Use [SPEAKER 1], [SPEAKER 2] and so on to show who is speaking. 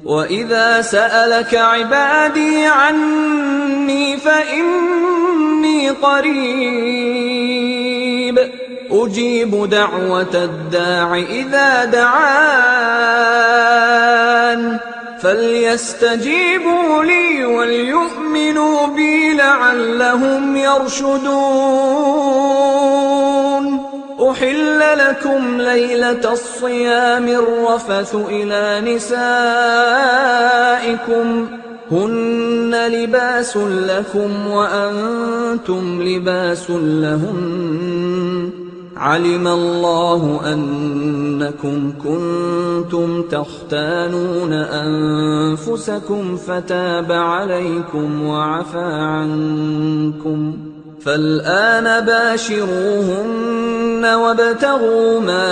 [SPEAKER 1] وَإِذَا سَأَلَكَ عِبَادِي عَنِّي فَإِنِّي قَرِيبٌ أُجِيبُ دَعْوَةَ الدَّاعِ إِذَا دَعَانِ فَلْيَسْتَجِيبُوا لِي وَلْيُؤْمِنُوا بِي لَعَلَّهُمْ يَرْشُدُونَ أُحِلَّ لَكُمْ لَيْلَةَ الصِّيَامِ الرَّفَثُ إِلَىٰ نِسَائِكُمْ هُنَّ لِبَاسٌ لَّكُمْ وَأَنتُمْ لِبَاسٌ لَّهُنَّ عَلِمَ اللَّهُ أَنَّكُمْ كُنتُمْ تَخْتَانُونَ أَنفُسَكُمْ فَتَابَ عَلَيْكُمْ وَعَفَا عَنكُمْ فَالْآنَ بَاشِرُوهُنَّ وَابْتَغُوا مَا